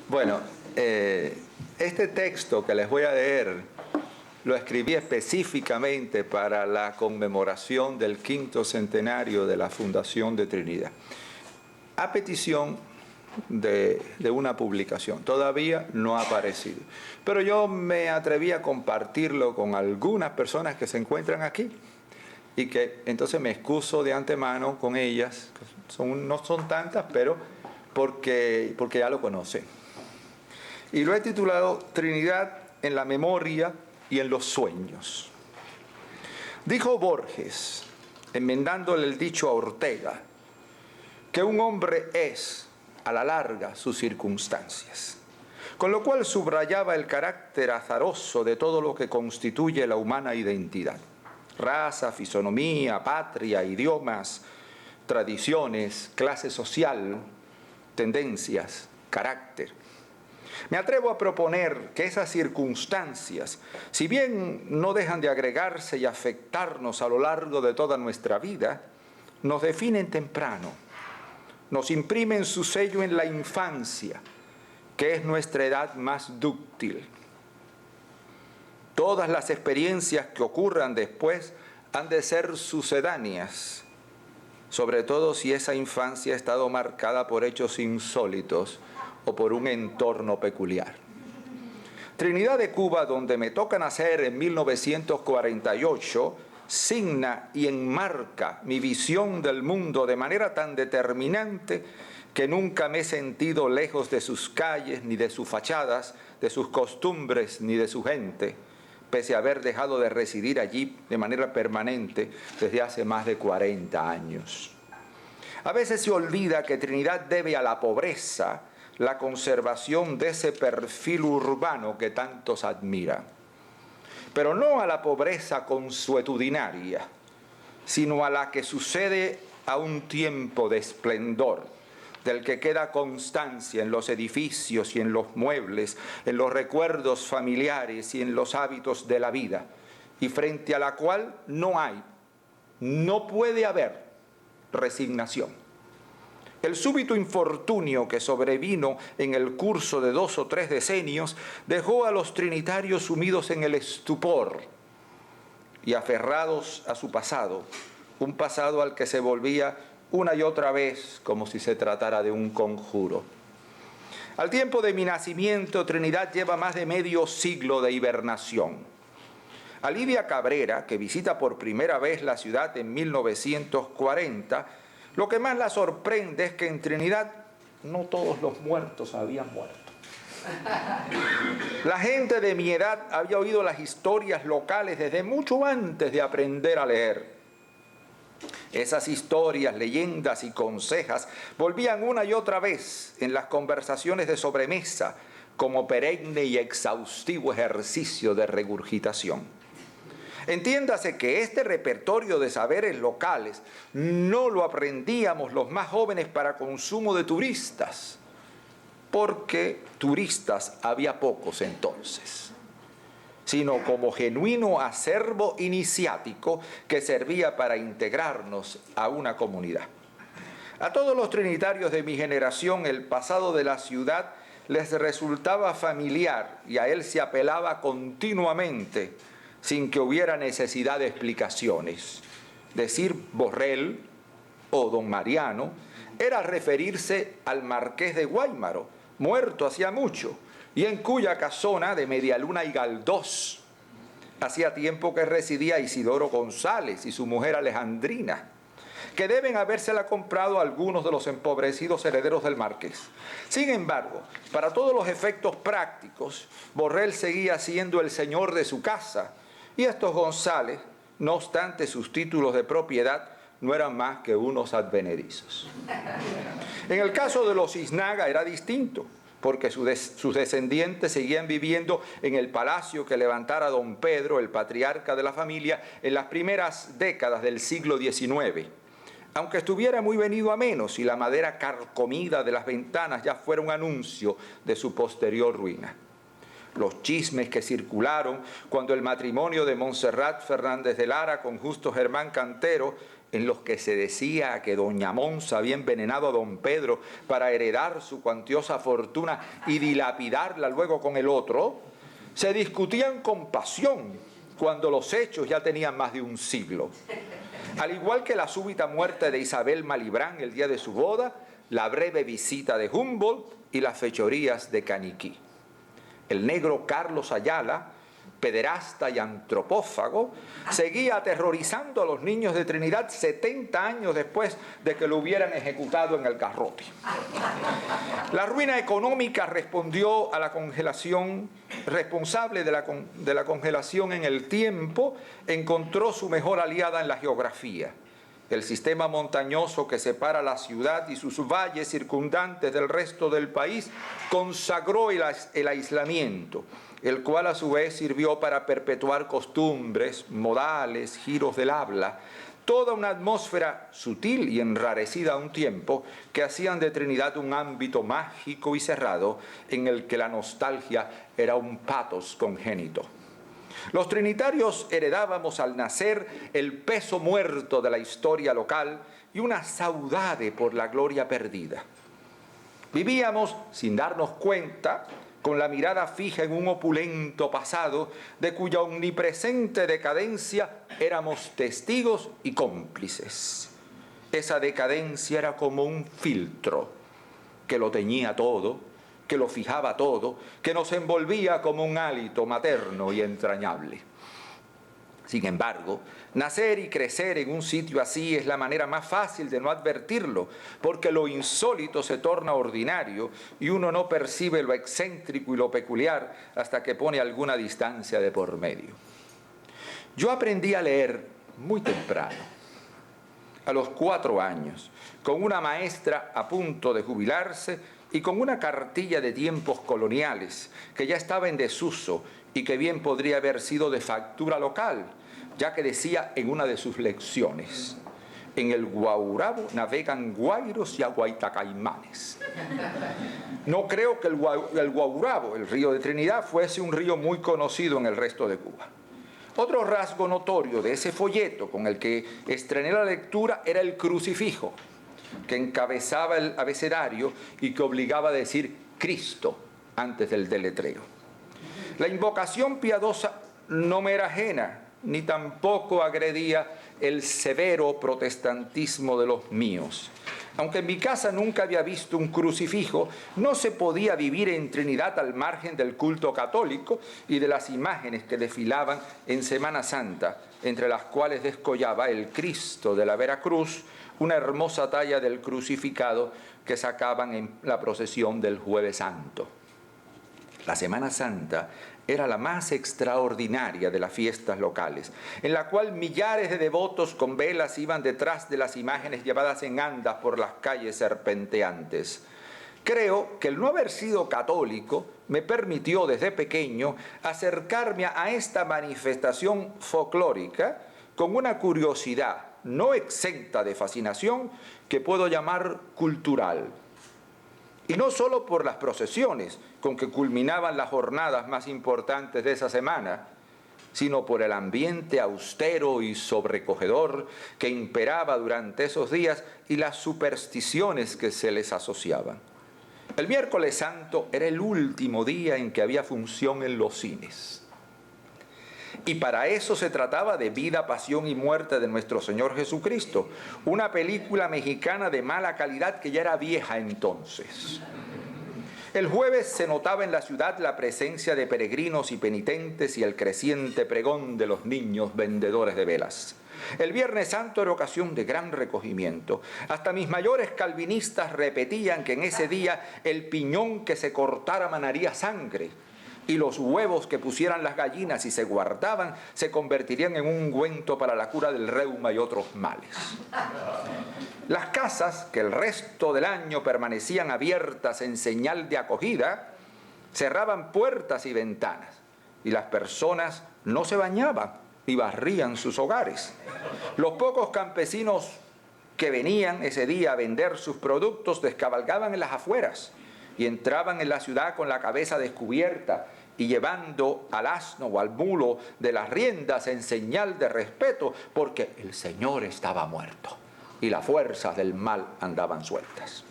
Bueno, este texto que les voy a leer lo escribí específicamente para la conmemoración del 5º centenario de la Fundación de Trinidad, a petición de una publicación. Todavía no ha aparecido, pero yo me atreví a compartirlo con algunas personas que se encuentran aquí y que entonces me excuso de antemano con ellas, no son tantas, pero porque ya lo conocen. Y lo he titulado Trinidad en la memoria y en los sueños. Dijo Borges, enmendándole el dicho a Ortega, que un hombre es, a la larga, sus circunstancias, con lo cual subrayaba el carácter azaroso de todo lo que constituye la humana identidad: raza, fisonomía, patria, idiomas, tradiciones, clase social, tendencias, carácter. Me atrevo a proponer que esas circunstancias, si bien no dejan de agregarse y afectarnos a lo largo de toda nuestra vida, nos definen temprano, nos imprimen su sello en la infancia, que es nuestra edad más dúctil. Todas las experiencias que ocurran después han de ser sucedáneas, sobre todo si esa infancia ha estado marcada por hechos insólitos o por un entorno peculiar. Trinidad de Cuba, donde me toca nacer en 1948, signa y enmarca mi visión del mundo de manera tan determinante que nunca me he sentido lejos de sus calles, ni de sus fachadas, de sus costumbres, ni de su gente, pese a haber dejado de residir allí de manera permanente desde hace más de 40 años. A veces se olvida que Trinidad debe a la pobreza la conservación de ese perfil urbano que tantos admiran, pero no a la pobreza consuetudinaria, sino a la que sucede a un tiempo de esplendor, del que queda constancia en los edificios y en los muebles, en los recuerdos familiares y en los hábitos de la vida, y frente a la cual no puede haber resignación. El súbito infortunio que sobrevino en el curso de 2 o 3 decenios dejó a los trinitarios sumidos en el estupor y aferrados a su pasado, un pasado al que se volvía una y otra vez como si se tratara de un conjuro. Al tiempo de mi nacimiento, Trinidad lleva más de medio siglo de hibernación. A Lidia Cabrera, que visita por primera vez la ciudad en 1940, lo que más la sorprende es que en Trinidad no todos los muertos habían muerto. La gente de mi edad había oído las historias locales desde mucho antes de aprender a leer. Esas historias, leyendas y consejas volvían una y otra vez en las conversaciones de sobremesa como perenne y exhaustivo ejercicio de regurgitación. Entiéndase que este repertorio de saberes locales no lo aprendíamos los más jóvenes para consumo de turistas, porque turistas había pocos entonces, sino como genuino acervo iniciático que servía para integrarnos a una comunidad. A todos los trinitarios de mi generación el pasado de la ciudad les resultaba familiar y a él se apelaba continuamente, sin que hubiera necesidad de explicaciones. Decir Borrell o don Mariano era referirse al marqués de Guaymaro, muerto hacía mucho, y en cuya casona de Medialuna y Galdós hacía tiempo que residía Isidoro González y su mujer Alejandrina, que deben habérsela comprado algunos de los empobrecidos herederos del marqués. Sin embargo, para todos los efectos prácticos, Borrell seguía siendo el señor de su casa, y estos González, no obstante sus títulos de propiedad, no eran más que unos advenedizos. En el caso de los Iznaga era distinto, porque sus descendientes seguían viviendo en el palacio que levantara don Pedro, el patriarca de la familia, en las primeras décadas del siglo XIX. Aunque estuviera muy venido a menos y la madera carcomida de las ventanas ya fuera un anuncio de su posterior ruina. Los chismes que circularon cuando el matrimonio de Montserrat Fernández de Lara con Justo Germán Cantero en los que se decía que doña Monza había envenenado a don Pedro para heredar su cuantiosa fortuna y dilapidarla luego con el otro, se discutían con pasión cuando los hechos ya tenían más de un siglo. Al igual que la súbita muerte de Isabel Malibran el día de su boda, la breve visita de Humboldt y las fechorías de Caniquí. El negro Carlos Ayala, pederasta y antropófago, seguía aterrorizando a los niños de Trinidad 70 años después de que lo hubieran ejecutado en el garrote. La ruina económica respondió a la congelación, responsable de la congelación en el tiempo, encontró su mejor aliada en la geografía. El sistema montañoso que separa la ciudad y sus valles circundantes del resto del país consagró el aislamiento, el cual a su vez sirvió para perpetuar costumbres, modales, giros del habla, toda una atmósfera sutil y enrarecida a un tiempo que hacían de Trinidad un ámbito mágico y cerrado en el que la nostalgia era un pathos congénito. Los trinitarios heredábamos al nacer el peso muerto de la historia local y una saudade por la gloria perdida. Vivíamos, sin darnos cuenta, con la mirada fija en un opulento pasado de cuya omnipresente decadencia éramos testigos y cómplices. Esa decadencia era como un filtro que lo teñía todo, que lo fijaba todo, que nos envolvía como un hálito materno y entrañable. Sin embargo, nacer y crecer en un sitio así es la manera más fácil de no advertirlo, porque lo insólito se torna ordinario y uno no percibe lo excéntrico y lo peculiar hasta que pone alguna distancia de por medio. Yo aprendí a leer muy temprano, a los 4 años, con una maestra a punto de jubilarse y con una cartilla de tiempos coloniales que ya estaba en desuso y que bien podría haber sido de factura local, ya que decía en una de sus lecciones: en el Guaurabo navegan guairos y aguaitacaimanes. No creo que el Guaurabo, el río de Trinidad, fuese un río muy conocido en el resto de Cuba. Otro rasgo notorio de ese folleto con el que estrené la lectura era el crucifijo, que encabezaba el abecedario y que obligaba a decir Cristo antes del deletreo. La invocación piadosa no me era ajena, ni tampoco agredía el severo protestantismo de los míos. Aunque en mi casa nunca había visto un crucifijo, no se podía vivir en Trinidad al margen del culto católico y de las imágenes que desfilaban en Semana Santa, entre las cuales descollaba el Cristo de la Veracruz, una hermosa talla del crucificado que sacaban en la procesión del Jueves Santo. La Semana Santa era la más extraordinaria de las fiestas locales, en la cual millares de devotos con velas iban detrás de las imágenes llevadas en andas por las calles serpenteantes. Creo que el no haber sido católico me permitió desde pequeño acercarme a esta manifestación folclórica con una curiosidad no exenta de fascinación que puedo llamar cultural. Y no solo por las procesiones con que culminaban las jornadas más importantes de esa semana, sino por el ambiente austero y sobrecogedor que imperaba durante esos días y las supersticiones que se les asociaban. El miércoles santo era el último día en que había función en los cines. Y para eso se trataba de Vida, Pasión y Muerte de nuestro Señor Jesucristo, una película mexicana de mala calidad que ya era vieja entonces. El jueves se notaba en la ciudad la presencia de peregrinos y penitentes y el creciente pregón de los niños vendedores de velas. El Viernes Santo era ocasión de gran recogimiento. Hasta mis mayores calvinistas repetían que en ese día el piñón que se cortara manaría sangre, y los huevos que pusieran las gallinas y se guardaban se convertirían en un ungüento para la cura del reuma y otros males. Las casas, que el resto del año permanecían abiertas en señal de acogida, cerraban puertas y ventanas, y las personas no se bañaban ni barrían sus hogares. Los pocos campesinos que venían ese día a vender sus productos descabalgaban en las afueras y entraban en la ciudad con la cabeza descubierta y llevando al asno o al mulo de las riendas en señal de respeto, porque el Señor estaba muerto y las fuerzas del mal andaban sueltas.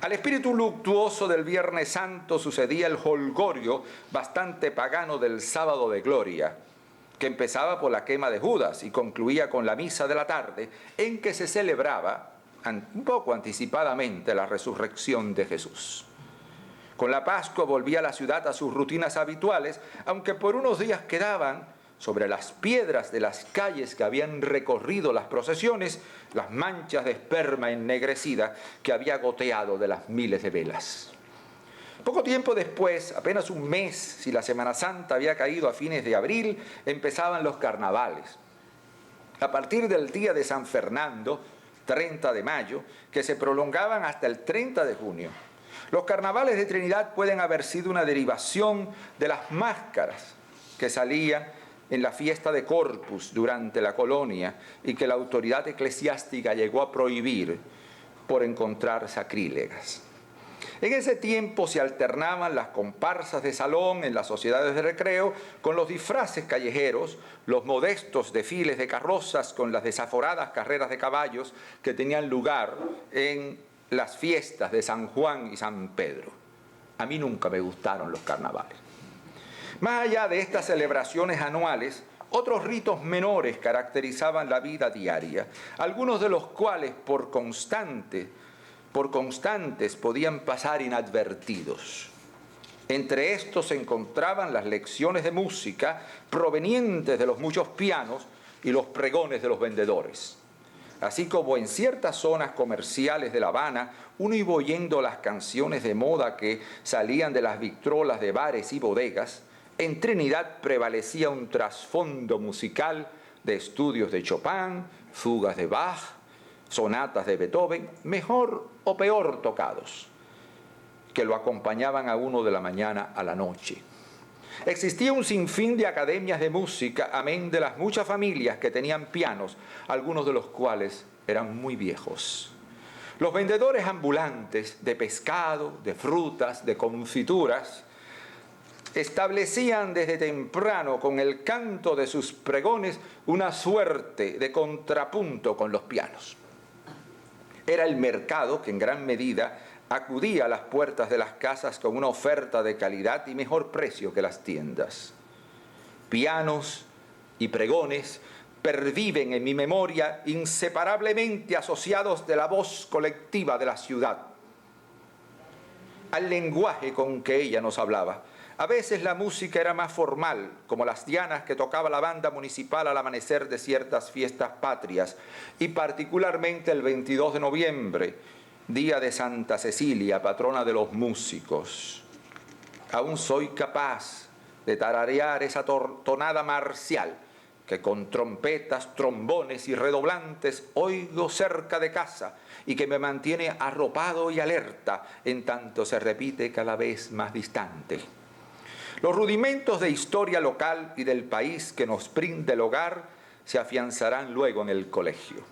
Al espíritu luctuoso del Viernes Santo sucedía el jolgorio bastante pagano del Sábado de Gloria, que empezaba por la quema de Judas y concluía con la misa de la tarde, en que se celebraba un poco anticipadamente la resurrección de Jesús. Con la Pascua volvía la ciudad a sus rutinas habituales, aunque por unos días quedaban sobre las piedras de las calles que habían recorrido las procesiones las manchas de esperma ennegrecida que había goteado de las miles de velas. Poco tiempo después, apenas un mes, si la Semana Santa había caído a fines de abril, empezaban los carnavales. A partir del día de San Fernando, 30 de mayo, que se prolongaban hasta el 30 de junio. Los carnavales de Trinidad pueden haber sido una derivación de las máscaras que salían en la fiesta de Corpus durante la colonia y que la autoridad eclesiástica llegó a prohibir por encontrar sacrílegas. En ese tiempo se alternaban las comparsas de salón en las sociedades de recreo con los disfraces callejeros, los modestos desfiles de carrozas con las desaforadas carreras de caballos que tenían lugar en las fiestas de San Juan y San Pedro. A mí nunca me gustaron los carnavales. Más allá de estas celebraciones anuales, otros ritos menores caracterizaban la vida diaria, algunos de los cuales por constantes podían pasar inadvertidos. Entre estos se encontraban las lecciones de música provenientes de los muchos pianos y los pregones de los vendedores. Así como en ciertas zonas comerciales de La Habana, uno iba oyendo las canciones de moda que salían de las vitrolas de bares y bodegas, en Trinidad prevalecía un trasfondo musical de estudios de Chopin, fugas de Bach, sonatas de Beethoven, mejor o peor tocados, que lo acompañaban a uno de la mañana a la noche. Existía un sinfín de academias de música, amén de las muchas familias que tenían pianos, algunos de los cuales eran muy viejos. Los vendedores ambulantes de pescado, de frutas, de confituras, establecían desde temprano con el canto de sus pregones una suerte de contrapunto con los pianos. Era el mercado que en gran medida acudía a las puertas de las casas con una oferta de calidad y mejor precio que las tiendas. Pianos y pregones perviven en mi memoria inseparablemente asociados de la voz colectiva de la ciudad, al lenguaje con que ella nos hablaba. A veces la música era más formal, como las dianas que tocaba la banda municipal al amanecer de ciertas fiestas patrias, y particularmente el 22 de noviembre, día de Santa Cecilia, patrona de los músicos. Aún soy capaz de tararear esa tonada marcial que con trompetas, trombones y redoblantes oigo cerca de casa y que me mantiene arropado y alerta en tanto se repite cada vez más distante. Los rudimentos de historia local y del país que nos brinda el hogar se afianzarán luego en el colegio.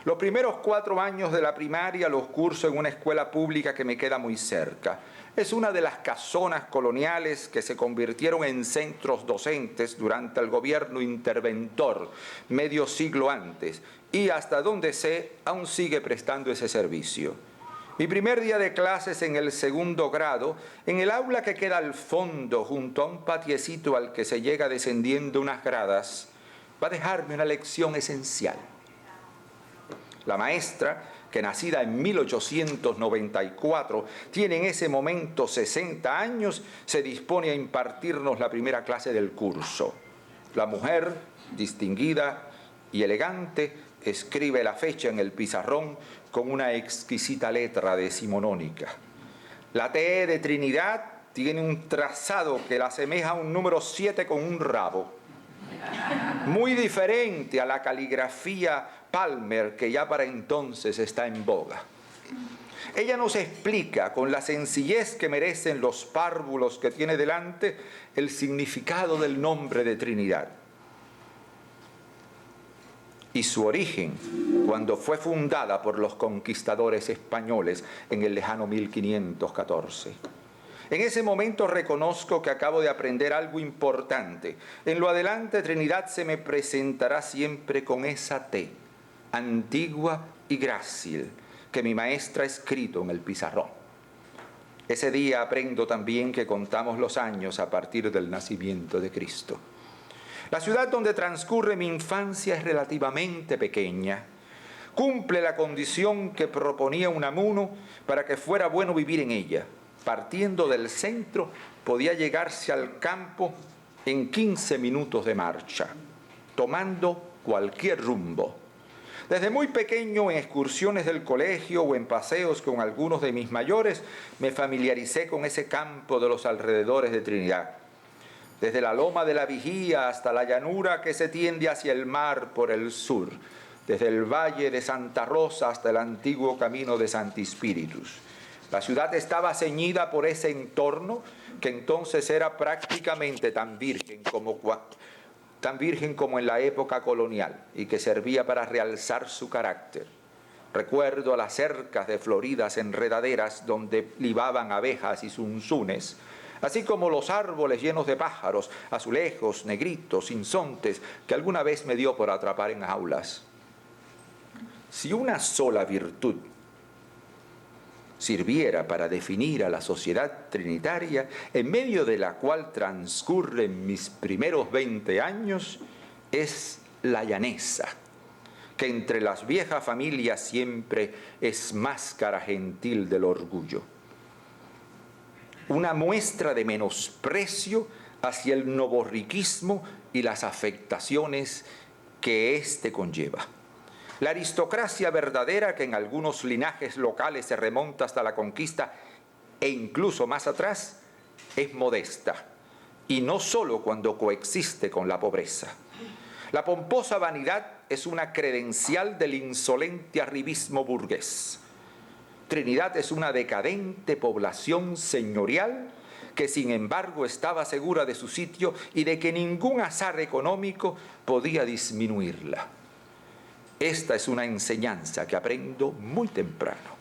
Los primeros 4 años de la primaria los curso en una escuela pública que me queda muy cerca. Es una de las casonas coloniales que se convirtieron en centros docentes durante el gobierno interventor, medio siglo antes, y hasta donde sé, aún sigue prestando ese servicio. Mi primer día de clases en el 2º grado, en el aula que queda al fondo, junto a un patiecito al que se llega descendiendo unas gradas, va a dejarme una lección esencial. La maestra, que nacida en 1894, tiene en ese momento 60 años, se dispone a impartirnos la primera clase del curso. La mujer, distinguida y elegante, escribe la fecha en el pizarrón con una exquisita letra decimonónica. La T de Trinidad tiene un trazado que la asemeja a un número 7 con un rabo, muy diferente a la caligrafía Palmer que ya para entonces está en boga. Ella nos explica con la sencillez que merecen los párvulos que tiene delante el significado del nombre de Trinidad y su origen cuando fue fundada por los conquistadores españoles en el lejano 1514. En ese momento reconozco que acabo de aprender algo importante. En lo adelante, Trinidad se me presentará siempre con esa T, antigua y grácil, que mi maestra ha escrito en el pizarrón. Ese día aprendo también que contamos los años a partir del nacimiento de Cristo. La ciudad donde transcurre mi infancia es relativamente pequeña. Cumple la condición que proponía Unamuno para que fuera bueno vivir en ella. Partiendo del centro, podía llegarse al campo en 15 minutos de marcha, tomando cualquier rumbo. Desde muy pequeño, en excursiones del colegio o en paseos con algunos de mis mayores, me familiaricé con ese campo de los alrededores de Trinidad. Desde la loma de la Vigía hasta la llanura que se tiende hacia el mar por el sur, desde el valle de Santa Rosa hasta el antiguo camino de Santi Spíritus. La ciudad estaba ceñida por ese entorno que entonces era prácticamente tan virgen como en la época colonial y que servía para realzar su carácter. Recuerdo las cercas de floridas enredaderas donde libaban abejas y zunzunes, así como los árboles llenos de pájaros, azulejos, negritos, sinsontes, que alguna vez me dio por atrapar en jaulas. Si una sola virtud sirviera para definir a la sociedad trinitaria en medio de la cual transcurren mis primeros 20 años, es la llaneza, que entre las viejas familias siempre es máscara gentil del orgullo. Una muestra de menosprecio hacia el novorriquismo y las afectaciones que éste conlleva. La aristocracia verdadera, que en algunos linajes locales se remonta hasta la conquista e incluso más atrás, es modesta, y no solo cuando coexiste con la pobreza. La pomposa vanidad es una credencial del insolente arribismo burgués. Trinidad es una decadente población señorial que sin embargo estaba segura de su sitio y de que ningún azar económico podía disminuirla. Esta es una enseñanza que aprendo muy temprano.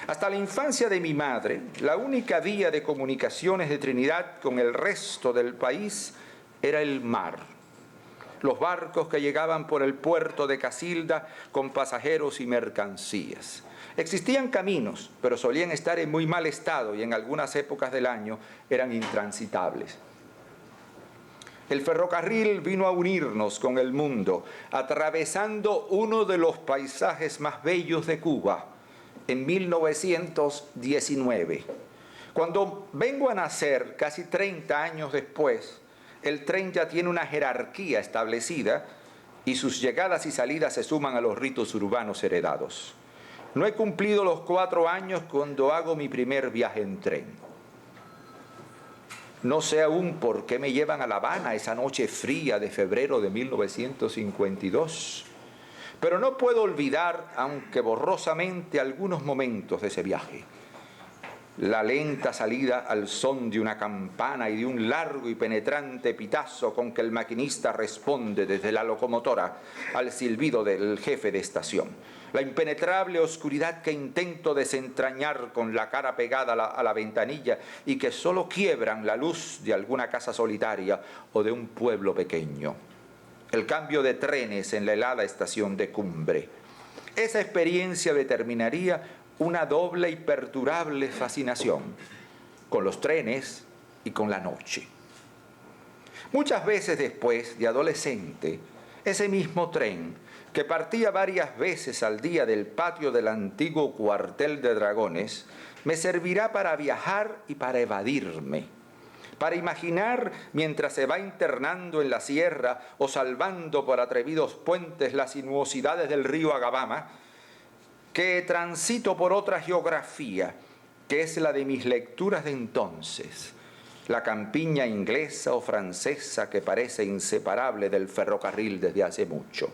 Hasta la infancia de mi madre, la única vía de comunicaciones de Trinidad con el resto del país era el mar. Los barcos que llegaban por el puerto de Casilda con pasajeros y mercancías. Existían caminos, pero solían estar en muy mal estado y en algunas épocas del año eran intransitables. El ferrocarril vino a unirnos con el mundo, atravesando uno de los paisajes más bellos de Cuba en 1919. Cuando vengo a nacer, casi 30 años después, el tren ya tiene una jerarquía establecida y sus llegadas y salidas se suman a los ritos urbanos heredados. No he cumplido los 4 años cuando hago mi primer viaje en tren. No sé aún por qué me llevan a La Habana esa noche fría de febrero de 1952, pero no puedo olvidar, aunque borrosamente, algunos momentos de ese viaje. La lenta salida al son de una campana y de un largo y penetrante pitazo con que el maquinista responde desde la locomotora al silbido del jefe de estación. La impenetrable oscuridad que intento desentrañar con la cara pegada a la ventanilla y que solo quiebran la luz de alguna casa solitaria o de un pueblo pequeño. El cambio de trenes en la helada estación de Cumbre. Esa experiencia determinaría una doble y perdurable fascinación con los trenes y con la noche. Muchas veces después, de adolescente, ese mismo tren, que partía varias veces al día del patio del antiguo cuartel de dragones, me servirá para viajar y para evadirme, para imaginar mientras se va internando en la sierra o salvando por atrevidos puentes las sinuosidades del río Agabama, que transito por otra geografía, que es la de mis lecturas de entonces, la campiña inglesa o francesa que parece inseparable del ferrocarril desde hace mucho.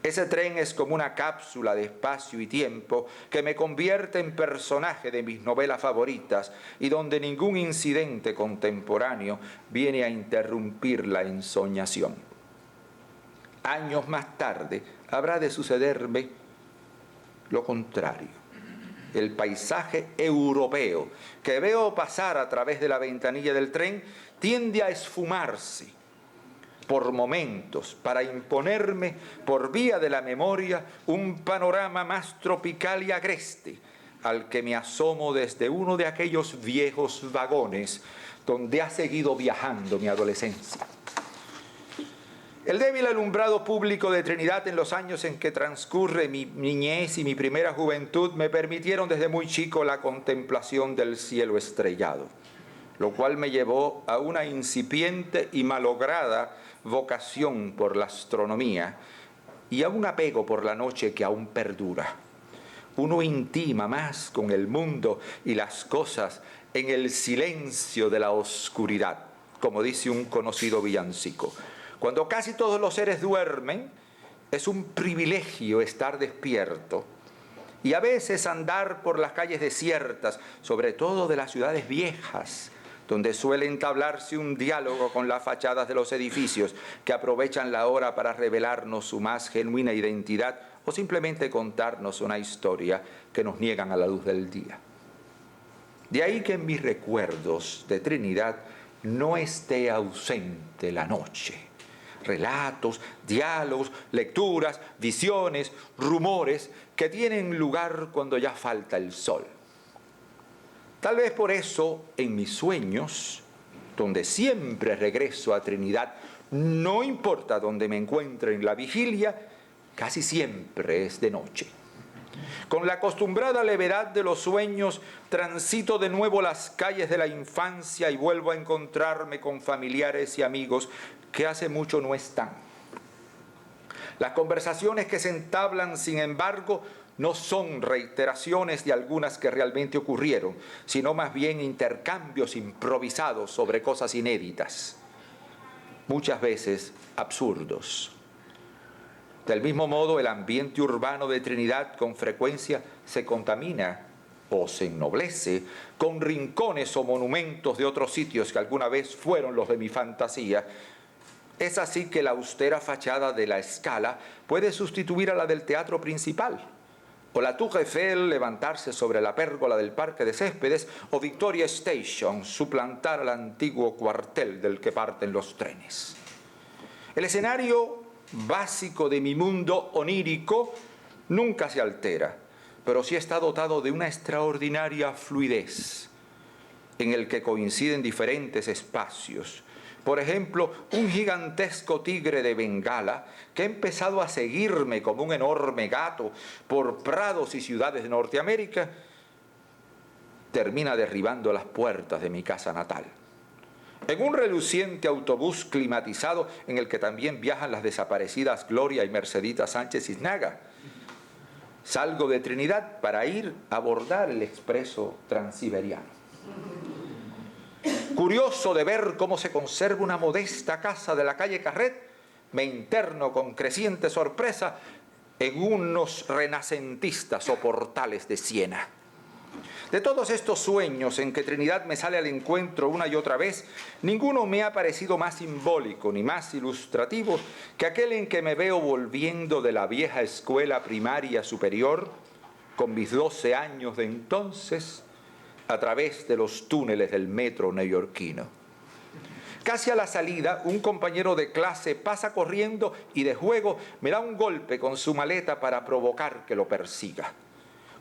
Ese tren es como una cápsula de espacio y tiempo que me convierte en personaje de mis novelas favoritas y donde ningún incidente contemporáneo viene a interrumpir la ensoñación. Años más tarde habrá de sucederme lo contrario. el paisaje europeo que veo pasar a través de la ventanilla del tren tiende a esfumarse por momentos para imponerme por vía de la memoria un panorama más tropical y agreste al que me asomo desde uno de aquellos viejos vagones donde ha seguido viajando mi adolescencia. El débil alumbrado público de Trinidad en los años en que transcurre mi niñez y mi primera juventud me permitieron desde muy chico la contemplación del cielo estrellado, lo cual me llevó a una incipiente y malograda vocación por la astronomía y a un apego por la noche que aún perdura. Uno intima más con el mundo y las cosas en el silencio de la oscuridad, como dice un conocido villancico. Cuando casi todos los seres duermen, es un privilegio estar despierto y a veces andar por las calles desiertas, sobre todo de las ciudades viejas, donde suele entablarse un diálogo con las fachadas de los edificios que aprovechan la hora para revelarnos su más genuina identidad o simplemente contarnos una historia que nos niegan a la luz del día. De ahí que en mis recuerdos de Trinidad no esté ausente la noche. Relatos, diálogos, lecturas, visiones, rumores que tienen lugar cuando ya falta el sol. Tal vez por eso, en mis sueños, donde siempre regreso a Trinidad, no importa dónde me encuentre en la vigilia, casi siempre es de noche. Con la acostumbrada levedad de los sueños, transito de nuevo las calles de la infancia y vuelvo a encontrarme con familiares y amigos que hace mucho no están. Las conversaciones que se entablan, sin embargo, no son reiteraciones de algunas que realmente ocurrieron, sino más bien intercambios improvisados sobre cosas inéditas, muchas veces absurdos. Del mismo modo, el ambiente urbano de Trinidad con frecuencia se contamina o se ennoblece con rincones o monumentos de otros sitios que alguna vez fueron los de mi fantasía. Es así que la austera fachada de la Scala puede sustituir a la del teatro principal, o la Tour Eiffel levantarse sobre la pérgola del Parque de Céspedes, o Victoria Station suplantar al antiguo cuartel del que parten los trenes. El escenario básico de mi mundo onírico nunca se altera, pero sí está dotado de una extraordinaria fluidez en el que coinciden diferentes espacios. Por ejemplo, un gigantesco tigre de Bengala que ha empezado a seguirme como un enorme gato por prados y ciudades de Norteamérica, termina derribando las puertas de mi casa natal. En un reluciente autobús climatizado en el que también viajan las desaparecidas Gloria y Mercedita Sánchez Iznaga, salgo de Trinidad para ir a abordar el expreso transiberiano. Curioso de ver cómo se conserva una modesta casa de la calle Carret, me interno con creciente sorpresa en unos renacentistas soportales de Siena. De todos estos sueños en que Trinidad me sale al encuentro una y otra vez, ninguno me ha parecido más simbólico ni más ilustrativo que aquel en que me veo volviendo de la vieja escuela primaria superior, con mis 12 años de entonces, a través de los túneles del metro neoyorquino. Casi a la salida, un compañero de clase pasa corriendo y de juego me da un golpe con su maleta para provocar que lo persiga.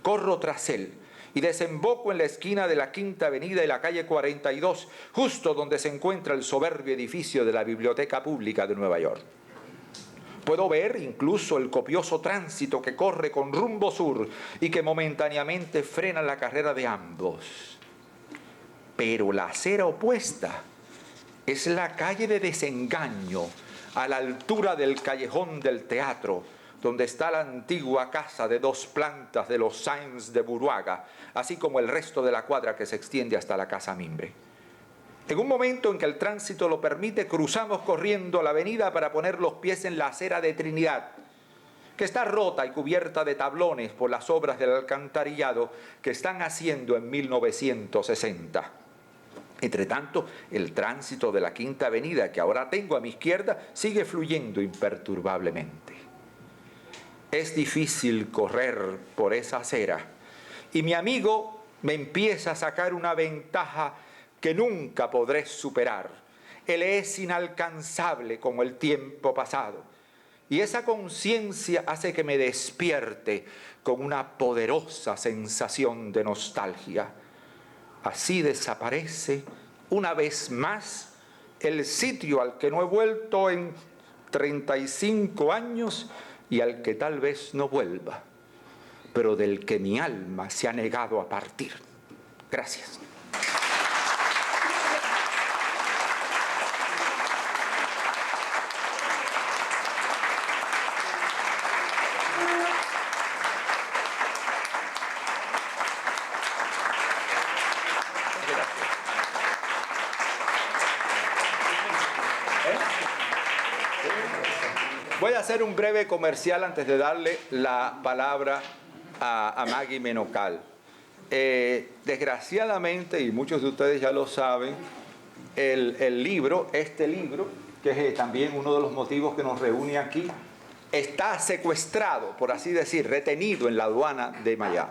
Corro tras él y desemboco en la esquina de la Quinta Avenida y la calle 42, justo donde se encuentra el soberbio edificio de la Biblioteca Pública de Nueva York. Puedo ver incluso el copioso tránsito que corre con rumbo sur y que momentáneamente frena la carrera de ambos. Pero la acera opuesta es la calle de Desengaño, a la altura del callejón del teatro, donde está la antigua casa de 2 plantas de los Sáenz de Buruaga, así como el resto de la cuadra que se extiende hasta la Casa Mimbre. En un momento en que el tránsito lo permite, cruzamos corriendo la avenida para poner los pies en la acera de Trinidad, que está rota y cubierta de tablones por las obras del alcantarillado que están haciendo en 1960. Entretanto, el tránsito de la Quinta Avenida, que ahora tengo a mi izquierda, sigue fluyendo imperturbablemente. Es difícil correr por esa acera y mi amigo me empieza a sacar una ventaja que nunca podré superar. Él es inalcanzable como el tiempo pasado. Y esa conciencia hace que me despierte con una poderosa sensación de nostalgia. Así desaparece una vez más el sitio al que no he vuelto en 35 años y al que tal vez no vuelva, pero del que mi alma se ha negado a partir. Gracias. Voy a hacer un breve comercial antes de darle la palabra a Maggie Menocal. Desgraciadamente, y muchos de ustedes ya lo saben, el libro, este libro, que es también uno de los motivos que nos reúne aquí, está secuestrado, por así decir, retenido en la aduana de Miami.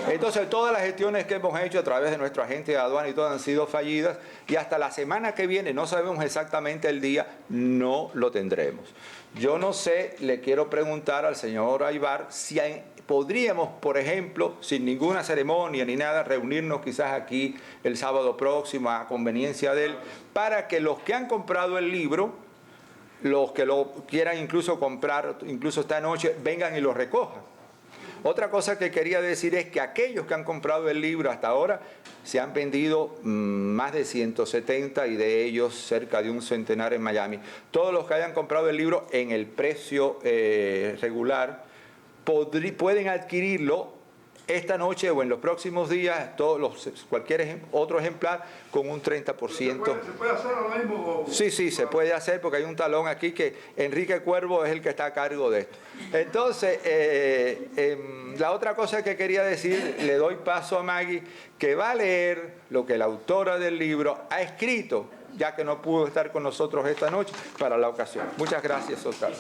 Entonces todas las gestiones que hemos hecho a través de nuestro agente de aduana y todas han sido fallidas, y hasta la semana que viene, no sabemos exactamente el día, no lo tendremos. Yo no sé, le quiero preguntar al señor Aybar si podríamos, por ejemplo, sin ninguna ceremonia ni nada, reunirnos quizás aquí el sábado próximo a conveniencia de él, para que los que han comprado el libro, los que lo quieran incluso comprar, incluso esta noche, vengan y lo recojan. Otra cosa que quería decir es que aquellos que han comprado el libro hasta ahora se han vendido más de 170 y de ellos cerca de un centenar en Miami. Todos los que hayan comprado el libro en el precio regular pueden adquirirlo esta noche o en los próximos días, cualquier otro ejemplar con un 30%. ¿Se puede hacer ahora mismo? Sí, se puede hacer porque hay un talón aquí que Enrique Cuervo es el que está a cargo de esto. Entonces, la otra cosa que quería decir, le doy paso a Maggie, que va a leer lo que la autora del libro ha escrito, ya que no pudo estar con nosotros esta noche para la ocasión. Muchas gracias, otra vez.